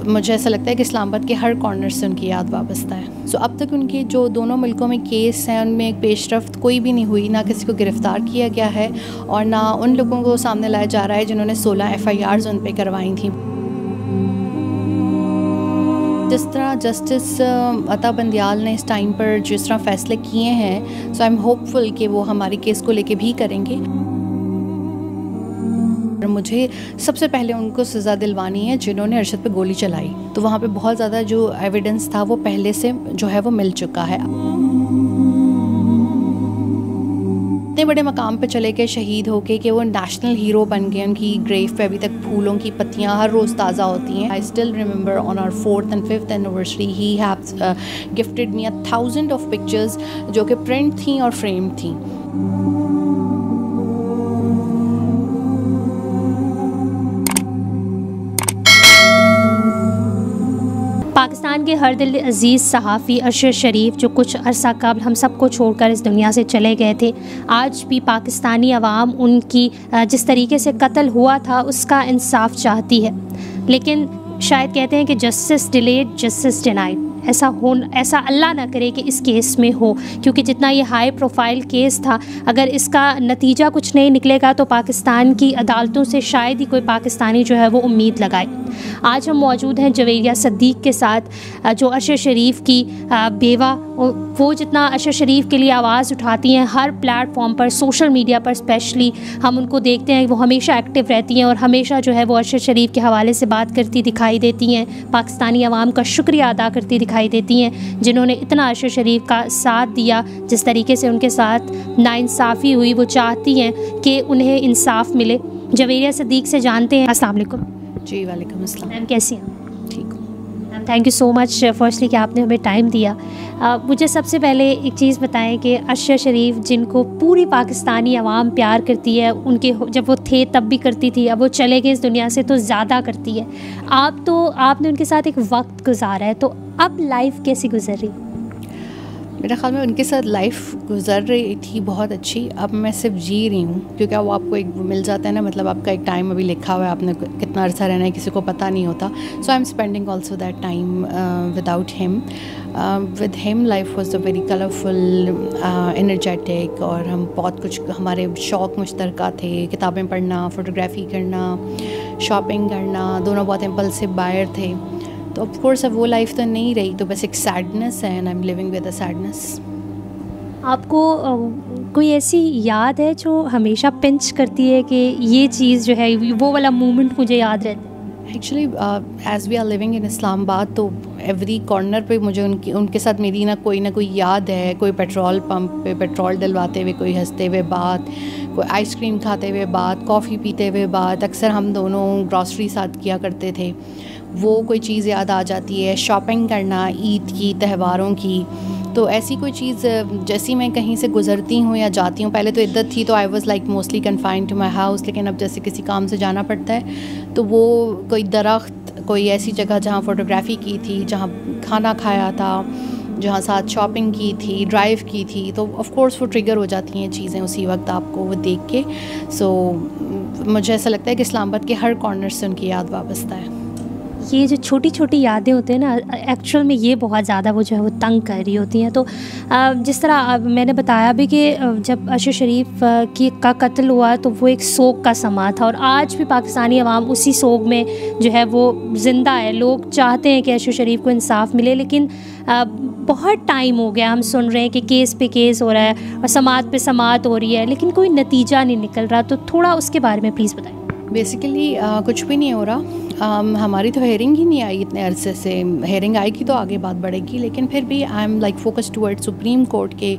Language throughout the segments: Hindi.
मुझे ऐसा लगता है कि इस्लामाबाद के हर कॉर्नर से उनकी याद वाबस्ता है। सो अब तक उनके जो दोनों मुल्कों में केस हैं उनमें एक पेशरफ्त कोई भी नहीं हुई, ना किसी को गिरफ़्तार किया गया है और ना उन लोगों को सामने लाया जा रहा है जिन्होंने 16 FIRs उन पर करवाई थी। जिस तरह जस्टिस अता बंदियाल ने इस टाइम पर जिस तरह फ़ैसले किए हैं, सो आई एम होपफुल कि वो हमारी केस को लेके भी करेंगे। मुझे सबसे पहले उनको सज़ा दिलवानी है जिन्होंने अरशद पे गोली चलाई। तो वहाँ पे बहुत ज़्यादा जो एविडेंस था वो पहले से जो है वो मिल चुका है। इतने बड़े मकाम पे चले गए शहीद होके कि वो नेशनल हीरो बन गए। उनकी ग्रेव पे अभी तक फूलों की पत्तियां हर रोज़ ताज़ा होती हैं। I still remember on our 4th and 5th anniversary he have gifted me 1000 of pictures जो कि प्रिंट थी और फ्रेम थी। पाकिस्तान के हर दिल अजीज़ सहाफ़ी अरशद शरीफ जो कुछ अरसा कबल हम सबको छोड़कर इस दुनिया से चले गए थे, आज भी पाकिस्तानी अवाम उनकी जिस तरीके से कत्ल हुआ था उसका इंसाफ चाहती है। लेकिन शायद कहते हैं कि जस्टिस डिलेड जस्टिस डिनाइड। ऐसा अल्लाह ना करे कि इस केस में हो, क्योंकि जितना ये हाई प्रोफाइल केस था, अगर इसका नतीजा कुछ नहीं निकलेगा तो पाकिस्तान की अदालतों से शायद ही कोई पाकिस्तानी जो है वो उम्मीद लगाए। आज हम मौजूद हैं जवेरिया सद्दीक़ के साथ, जो अरशद शरीफ की बेवा, वो जितना अरशद शरीफ के लिए आवाज़ उठाती हैं हर प्लेटफॉर्म पर, सोशल मीडिया पर स्पेशली हम उनको देखते हैं वो हमेशा एक्टिव रहती हैं और हमेशा जो है वो अरशद शरीफ के हवाले से बात करती दिखाई देती हैं। पाकिस्तानी अवाम का शुक्रिया अदा करती दिखाई देती हैं जिन्होंने इतना अरशद शरीफ का साथ दिया। जिस तरीके से उनके साथ नाइंसाफ़ी हुई, वो चाहती हैं कि उन्हें इंसाफ मिले। जवेरिया सद्दीक़ से जानते हैं। अस्सलाम वालेकुम। जी वालेकुम अस्सलाम। मैम कैसी हैं? ठीक हूँ ma'am, thank you so much firstly कि आपने हमें टाइम दिया। मुझे सबसे पहले एक चीज़ बताएं कि अरशद शरीफ जिनको पूरी पाकिस्तानी आवाम प्यार करती है, उनके जब वो थे तब भी करती थी, अब वो चले गए इस दुनिया से तो ज़्यादा करती है। आपने उनके साथ एक वक्त गुजारा है, तो अब लाइफ कैसी गुजर रही? मेरा ख्याल में उनके साथ लाइफ गुजर रही थी बहुत अच्छी। अब मैं सिर्फ जी रही हूँ, क्योंकि वो आपको एक मिल जाता है ना, मतलब आपका एक टाइम अभी लिखा हुआ है, आपने कितना अरसा रहना है किसी को पता नहीं होता। So I am spending also that time without him. With him life was a very colourful, energetic, और हम बहुत कुछ, हमारे शौक़ मुश्तरका थे। किताबें पढ़ना, फ़ोटोग्राफ़ी करना, शॉपिंग करना, दोनों बहुत इम्पल्सिव बायर थे। तो ऑफ कोर्स अब वो लाइफ तो नहीं रही, तो बस एक सैडनेस है and I am living with a sadness. आपको कोई ऐसी याद है जो हमेशा पिंच करती है कि ये चीज़ जो है, वो वाला मोमेंट मुझे याद रहता है? Actually as we are living in Islamabad, तो एवरी कॉर्नर पे मुझे उनके साथ मेरी ना कोई याद है। कोई पेट्रोल पंप पे पेट्रोल डलवाते हुए कोई हंसते हुए बात, कोई आइसक्रीम खाते हुए बात, कॉफ़ी पीते हुए बात। अक्सर हम दोनों ग्रॉसरी साथ किया करते थे, वो कोई चीज़ याद आ जाती है। शॉपिंग करना, ईद की, त्योहारों की, तो ऐसी कोई चीज़ जैसी मैं कहीं से गुज़रती हूँ या जाती हूँ। पहले तो इद्दत थी तो I was like mostly confined to my house, लेकिन अब जैसे किसी काम से जाना पड़ता है तो वो कोई दरख्त, कोई ऐसी जगह जहाँ फ़ोटोग्राफ़ी की थी, जहाँ खाना खाया था, जहाँ साथ शॉपिंग की थी, ड्राइव की थी, तो ऑफ़ कोर्स वो ट्रिगर हो जाती हैं चीज़ें उसी वक्त आपको वो देख के। सो मुझे ऐसा लगता है कि इस्लामाबाद के हर कॉर्नर से उनकी याद वाबस्ता है। ये जो छोटी छोटी यादें होती हैं ना, एक्चुअल में ये बहुत ज़्यादा वो जो है वो तंग कर रही होती हैं। तो जिस तरह मैंने बताया भी कि जब अरशद शरीफ का कत्ल हुआ तो वो एक सोग का समा था, और आज भी पाकिस्तानी अवाम उसी सोग में जो है वो ज़िंदा है। लोग चाहते हैं कि अरशद शरीफ को इंसाफ मिले, लेकिन बहुत टाइम हो गया हम सुन रहे हैं कि केस पे केस हो रहा है और समात पे समात हो रही है, लेकिन कोई नतीजा नहीं निकल रहा। तो थोड़ा उसके बारे में प्लीज़ बताएं। बेसिकली कुछ भी नहीं हो रहा। हमारी तो हेयरिंग ही नहीं आई इतने अरसे से। हेयरिंग आएगी तो आगे बात बढ़ेगी, लेकिन फिर भी I am like focus toward supreme court के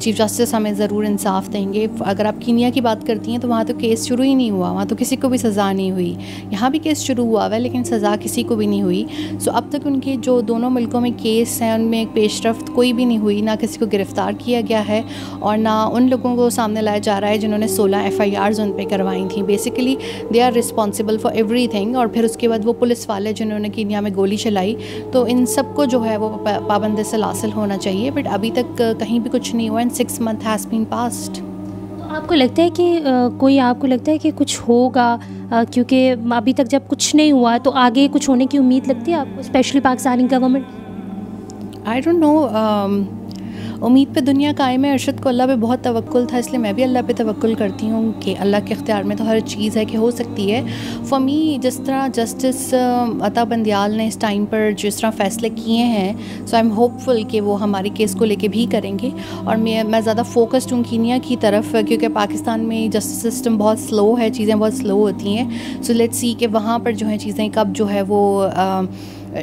चीफ जस्टिस हमें ज़रूर इंसाफ देंगे। अगर आप कीनिया की बात करती हैं तो वहाँ तो केस शुरू ही नहीं हुआ, वहाँ तो किसी को भी सज़ा नहीं हुई। यहाँ भी केस शुरू हुआ है लेकिन सज़ा किसी को भी नहीं हुई। सो अब तक उनके जो दोनों मुल्कों में केस हैं उनमें एक पेशरफ्त कोई भी नहीं हुई, ना किसी को गिरफ़्तार किया गया है और ना उन लोगों को सामने लाया जा रहा है जिन्होंने 16 FIRs उन पर करवाई थी। Basically they are responsible for everything. और फिर उसके बाद वो पुलिस वाले जिन्होंने कीनिया में गोली चलाई, तो इन सब को जो है वो पाबंदी से हासिल होना चाहिए। बट अभी तक कहीं भी कुछ नहीं हुआ and 6 months has been passed. आपको लगता है कि आपको लगता है कि कुछ होगा, क्योंकि अभी तक जब कुछ नहीं हुआ तो आगे कुछ होने की उम्मीद लगती है आपको, specially Pakistani government? I don't know, उम्मीद पे दुनिया कायम है। अरशद को अल्लाह पे बहुत तवक्कुल था, इसलिए मैं भी अल्लाह पे तवक्कुल करती हूँ कि अल्लाह के इख्तियार में तो हर चीज़ है कि हो सकती है। फॉर मी, जिस तरह जस्टिस अता बंदियाल ने इस टाइम पर जिस तरह फ़ैसले किए हैं, सो आई एम होपफुल कि वो हमारे केस को लेके भी करेंगे। और मैं ज़्यादा फोकस्ड हूँ कीनिया की तरफ, क्योंकि पाकिस्तान में जस्टिस सिस्टम बहुत स्लो है, चीज़ें बहुत स्लो होती हैं। सो लेट्स सी कि वहाँ पर जो है चीज़ें कब जो है वो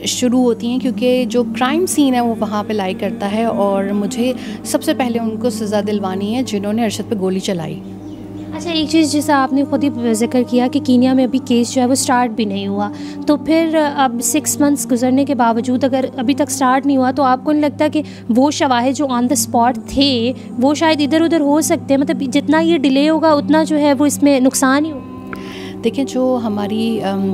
शुरू होती हैं, क्योंकि जो क्राइम सीन है वो वहाँ पे लाई करता है। और मुझे सबसे पहले उनको सज़ा दिलवानी है जिन्होंने अरशद पे गोली चलाई। अच्छा, एक चीज़ जैसा आपने खुद ही ज़िक्र किया कि कीनिया में अभी केस जो है वो स्टार्ट भी नहीं हुआ, तो फिर अब 6 मंथ्स गुजरने के बावजूद अगर अभी तक स्टार्ट नहीं हुआ, तो आपको नहीं लगता कि वो शवाहिद जो ऑन द स्पॉट थे वो शायद इधर उधर हो सकते हैं? मतलब जितना ये डिले होगा उतना जो है वो इसमें नुकसान ही होगा। देखिए, जो हमारी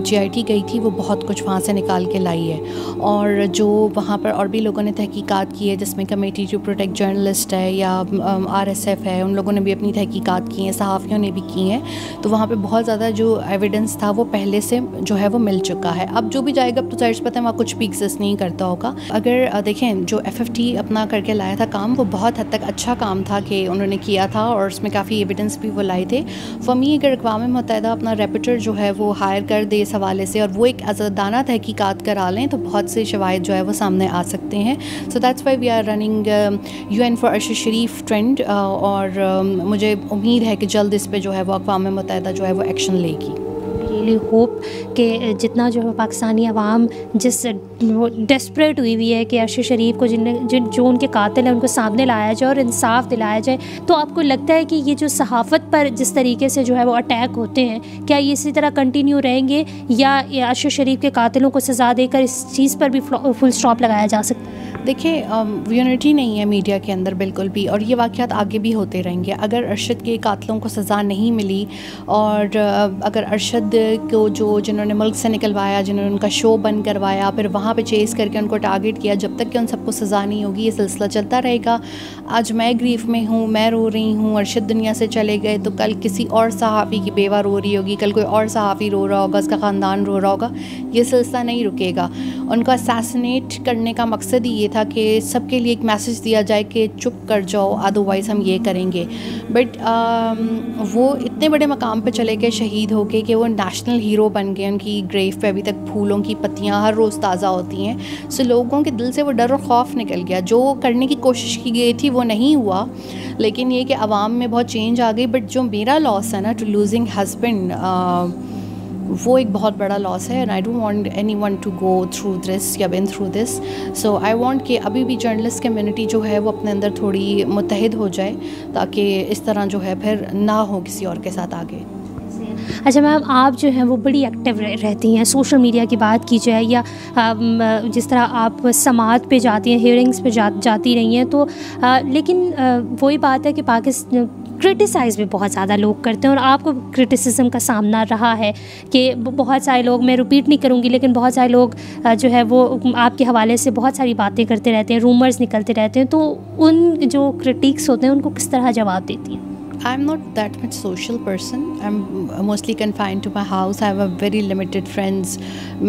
GIT गई थी वो बहुत कुछ वहाँ से निकाल के लाई है, और जो वहाँ पर और भी लोगों ने तहकीकात की है, जिसमें कमेटी टू प्रोटेक्ट जर्नलिस्ट है या RSF है, उन लोगों ने भी अपनी तहकीकात की हैं, सहाफ़ियों ने भी की हैं। तो वहाँ पे बहुत ज़्यादा जो एविडेंस था वो पहले से जो है वो मिल चुका है। अब जो भी जाएगा तो ज़ाहिर सी बात है वहाँ कुछ भी एग्जिस्ट नहीं करता होगा। अगर देखें, जो FFT अपना करके लाया था काम, वो बहुत हद तक अच्छा काम था कि उन्होंने किया था, और उसमें काफ़ी एविडेंस भी वो लाए थे। फॉर मी, अगर अक़वाम मुत्तहिदा अपना रेपिटर जो है वो हायर कर दे इस हवाले से, और वो एक आज़ादाना तहकीकात करा लें, तो बहुत से शवाहिद जो है वो सामने आ सकते हैं। So that's why we are running UN for Arshad Sharif trend, और मुझे उम्मीद है कि जल्द इस पे जो है वो अक़वाम मुत्तहिदा जो है वो एक्शन लेगी। रियली होप कि जितना जो है पाकिस्तानी अवाम जिस डेस्परेट हुई हुई है कि अरशद शरीफ को जो उनके कातिल हैं उनको सामने लाया जाए और इंसाफ दिलाया जाए, तो आपको लगता है कि ये जो सहाफ़त पर जिस तरीके से जो है वो अटैक होते हैं, क्या ये इसी तरह कंटिन्यू रहेंगे, या अरशद शरीफ के कातिलों को सज़ा देकर इस चीज़ पर भी फुल स्टॉप लगाया जा सकता है? देखिए, यूनिटी नहीं है मीडिया के अंदर बिल्कुल भी, और ये वाक़यात आगे भी होते रहेंगे। अगर अरशद के कातिलों को सज़ा नहीं मिली, और अगर अरशद को जिन्होंने मुल्क से निकलवाया, जिन्होंने उनका शो बंद करवाया, फिर वहाँ पे चेस करके उनको टारगेट किया, जब तक कि उन सबको सज़ा नहीं होगी ये सिलसिला चलता रहेगा। आज मैं ग्रीफ में हूँ, मैं रो रही हूँ, अरशद दुनिया से चले गए, तो कल किसी और सहाफ़ी की बेवा रो रही होगी, कल कोई और सहाफ़ी रो रहा होगा, उसका ख़ानदान रो रहा होगा। ये सिलसिला नहीं रुकेगा। उनको असैसिनेट करने का मकसद ही ये था कि सबके लिए एक मैसेज दिया जाए कि चुप कर जाओ, अदरवाइज़ हम ये करेंगे। बट वो इतने बड़े मकाम पे चले गए, शहीद हो गए, कि वो नेशनल हीरो बन गए। उनकी ग्रेव पे अभी तक फूलों की पत्तियां हर रोज़ ताज़ा होती हैं। सो लोगों के दिल से वो डर और खौफ निकल गया। जो करने की कोशिश की गई थी वो नहीं हुआ, लेकिन ये कि आवाम में बहुत चेंज आ गई। बट जो मेरा लॉस है ना, टू लूजिंग हस्बैंड, वो एक बहुत बड़ा लॉस है, and I don't want anyone to go through this या been through this. So I want कि अभी भी जर्नलिस्ट कम्युनिटी जो है वो अपने अंदर थोड़ी मुत्तहिद हो जाए, ताकि इस तरह जो है फिर ना हो किसी और के साथ आगे। अच्छा मैम, आप जो हैं वो बड़ी एक्टिव रहती हैं, सोशल मीडिया की बात की जाए या जिस तरह आप समात पे जाती हैं, हियरिंग्स पे जाती रही हैं, तो लेकिन वही बात है कि पाकिस्तान क्रिटिसाइज़ भी बहुत ज़्यादा लोग करते हैं, और आपको क्रिटिसिज्म का सामना रहा है कि बहुत सारे लोग, मैं रिपीट नहीं करूँगी, लेकिन बहुत सारे लोग जो है वो आपके हवाले से बहुत सारी बातें करते रहते हैं, रूमर्स निकलते रहते हैं, तो उन जो क्रिटिक्स होते हैं उनको किस तरह जवाब देती हैं? I'm not that much social person. I'm mostly confined to my house. I have a very limited friends.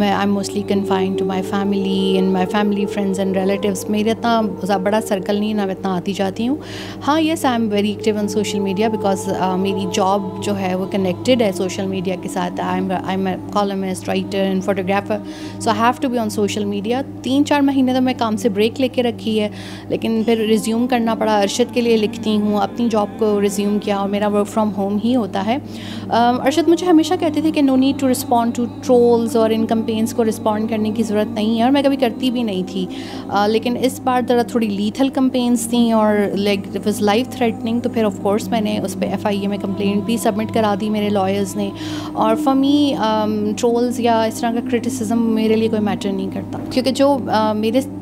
I'm mostly confined to my family and my family, friends and relatives. मेरे इतना बड़ा सर्कल नहीं है, ना मैं इतना आती जाती हूँ। हाँ, yes, I'm very active on social media because मेरी जॉब जो है वो connected है social media के साथ। I'm a columnist, writer and photographer. So I have to be on social media. 3-4 महीने तो मैं काम से ब्रेक लेके रखी है, लेकिन फिर रिज्यूम करना पड़ा। अरशद के लिए लिखती हूँ, अपनी जॉब को रिज्यूम किया, और मेरा वर्क फ्रॉम होम ही होता है। अरशद मुझे हमेशा कहते थे कि no need to respond to trolls, और इन कंपेन्स को रिस्पॉन्ड करने की ज़रूरत नहीं है, और मैं कभी करती भी नहीं थी। लेकिन इस बार ज़रा थोड़ी लीथल कंपेन्स थी, और like it was life threatening, तो फिर ऑफ कोर्स मैंने उस पर FIA में कंप्लेंट भी सबमिट करा दी मेरे लॉयर्स ने। और फॉर मी ट्रोल्स या इस तरह का क्रिटिसिज्म मेरे लिए कोई मैटर नहीं करता, क्योंकि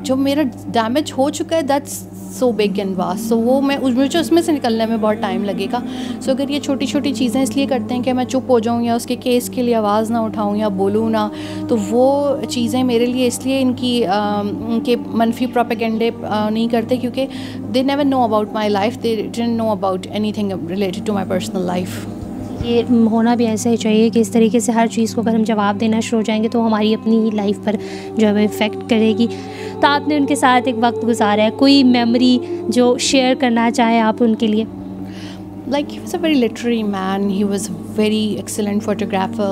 जो मेरा डैमेज हो चुका है that's so big and vast. So वो मुझे उसमें से निकलने में बहुत टाइम लगेगा। लगेगा। सो अगर ये छोटी छोटी चीज़ें इसलिए करते हैं कि मैं चुप हो जाऊँ या उसके केस के लिए आवाज़ ना उठाऊँ या बोलूँ ना, तो वो चीज़ें मेरे लिए इसलिए इनके मनफी प्रोपेगेंडे नहीं करते क्योंकि they never know about my life, they didn't know about anything related to my personal life. ये होना भी ऐसा ही चाहिए कि इस तरीके से हर चीज़ को अगर हम जवाब देना शुरू हो जाएंगे तो हमारी अपनी ही लाइफ पर जो है वो इफ़ेक्ट करेगी। तो आपने उनके साथ एक वक्त गुजारा है, कोई मेमोरी जो शेयर करना चाहें आप उनके लिए? Like he was a very literary man, he was a very excellent photographer.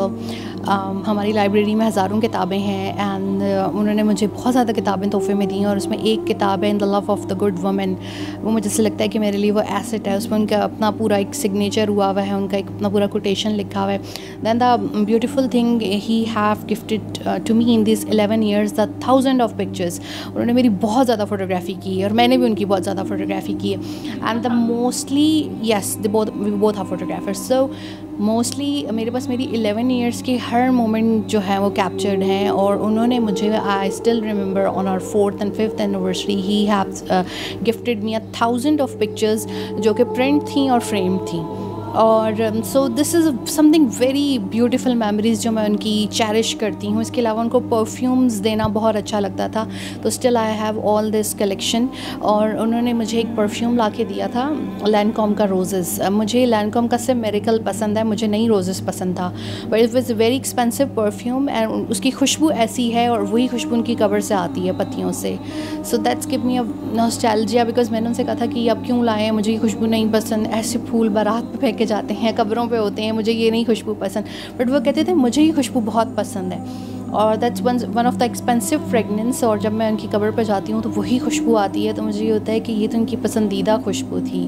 हमारी लाइब्रेरी में हज़ारों किताबें हैं एंड उन्होंने मुझे बहुत ज़्यादा किताबें तोहफे में दी हैं और उसमें एक किताब है in the love of the good woman. वो मुझे ऐसा लगता है कि मेरे लिए वो एसेट है, उसमें उनका अपना पूरा एक सिग्नेचर हुआ हुआ है, उनका एक अपना पूरा कोटेशन लिखा हुआ है। Then the beautiful thing he have gifted to me in this 11 years द 1000 of pictures। उन्होंने मेरी बहुत ज़्यादा फ़ोटोग्राफ़ी की है और मैंने भी उनकी बहुत ज़्यादा फ़ोटोग्राफ़ी की है and the mostly yes we both are photographers. So mostly मेरे पास मेरी 11 years की हर मोमेंट जो है वो कैप्चर्ड हैं और उन्होंने मुझे I still remember on our 4th and 5th anniversary he have gifted me 1000 of pictures जो कि प्रिंट थी और फ्रेम थी। और so this is something very beautiful memories जो मैं उनकी चेरिश करती हूँ। इसके अलावा उनको परफ्यूम्स देना बहुत अच्छा लगता था, तो still I have all this collection. और उन्होंने मुझे एक परफ्यूम ला के दिया था लैनकॉम का रोज़ेस। मुझे लैनकॉम का सिर्फ मेरिकल पसंद है, मुझे नहीं रोज़ेस पसंद था, but it was very expensive perfume and उसकी खुशबू ऐसी है और वही खुशबू उनकी कब्र से आती है पत्तियों से। So that's give me a nostalgia because मैंने उनसे कहा था कि अब क्यों लाए हैं, मुझे ये खुशबू नहीं पसंद, ऐसे फूल बारात पे फेंके जाते हैं, कब्रों पे होते हैं, मुझे ये नहीं खुशबू पसंद। बट वो कहते थे मुझे ये खुशबू बहुत पसंद है और that's one of the expensive fragrance. और जब मैं उनकी कब्र पर जाती हूँ तो वही खुशबू आती है, तो मुझे ये होता है कि ये तो उनकी पसंदीदा खुशबू थी।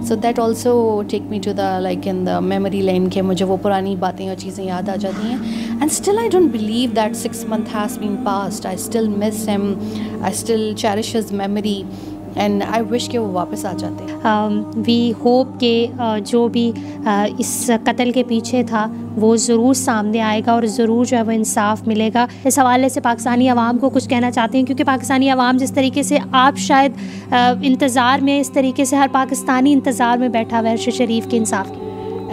So that also take me to the like in the memory lane के मुझे वो पुरानी बातें और चीज़ें याद आ जाती हैं। And still I don't believe that 6 months has been passed. I still miss him, I still cherish his memory and I wish कि वो वापस आ जाते। वी होप कि जो भी इस कत्ल के पीछे था वो ज़रूर सामने आएगा और ज़रूर जो है वो इंसाफ मिलेगा। इस हवाले से पाकिस्तानी अवाम को कुछ कहना चाहते हैं, क्योंकि पाकिस्तानी अवाम जिस तरीके से आप शायद इंतज़ार में, इस तरीके से हर पाकिस्तानी इंतज़ार में बैठा हुआ है अरशद शरीफ के इंसाफ की।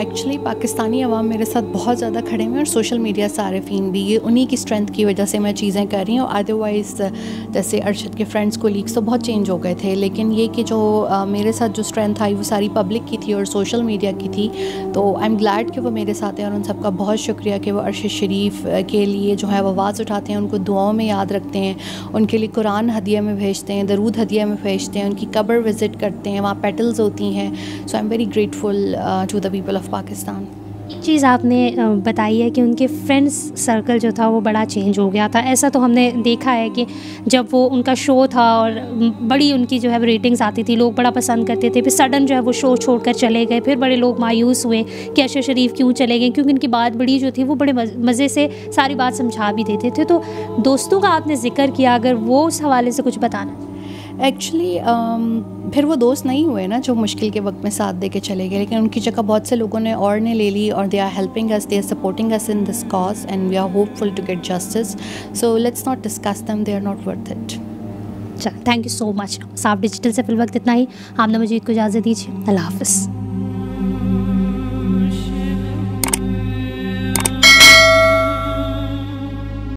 एक्चुअली पाकिस्तानी अवाम मेरे साथ बहुत ज़्यादा खड़े हुए हैं और सोशल मीडिया सारिफीन भी, ये उन्हीं की स्ट्रेंथ की वजह से मैं चीज़ें कर रही हूँ। अदरवाइज़ जैसे अरशद के फ्रेंड्स कोलीग्स तो बहुत चेंज हो गए थे, लेकिन ये कि जो मेरे साथ जो स्ट्रेंथ आई वो सारी पब्लिक की थी और सोशल मीडिया की थी। तो आई एम ग्लैड कि वो मेरे साथ हैं और उन सबका बहुत शुक्रिया कि वो अरशद शरीफ के लिए जो है वो आवाज़ उठाते हैं, उनको दुआओं में याद रखते हैं, उनके लिए कुरान हदिया में भेजते हैं, दरूद हदिया में भेजते हैं, उनकी कब्र विज़िट करते हैं, वहाँ पेटल्स होती हैं। So I am very grateful to the people of Pakistan. एक चीज़ आपने बताई है कि उनके फ्रेंड्स सर्कल जो था वो बड़ा चेंज हो गया था। ऐसा तो हमने देखा है कि जब वो उनका शो था और बड़ी उनकी जो है रेटिंग्स आती थी, लोग बड़ा पसंद करते थे, फिर सडन जो है वो शो छोड़कर चले गए, फिर बड़े लोग मायूस हुए कि अरशद शरीफ क्यों चले गए, क्योंकि उनकी बात बड़ी जो थी वो बड़े मज़े से सारी बात समझा भी देते थे। तो दोस्तों का आपने जिक्र किया, अगर वो उस हवाले से कुछ बताना। एक्चुअली फिर वो दोस्त नहीं हुए ना जो मुश्किल के वक्त में साथ दे के चले गए, लेकिन उनकी जगह बहुत से लोगों ने और ने ले ली और they are helping us, they are supporting us in this cause and we are hopeful to get justice. So let's not discuss them, they are not worth it. चलो, थैंक यू सो मच। साफ डिजिटल से फिल वक्त इतना ही। आमना मजीद को इजाज़त दीजिए। अल्लाह हाफ़िज़।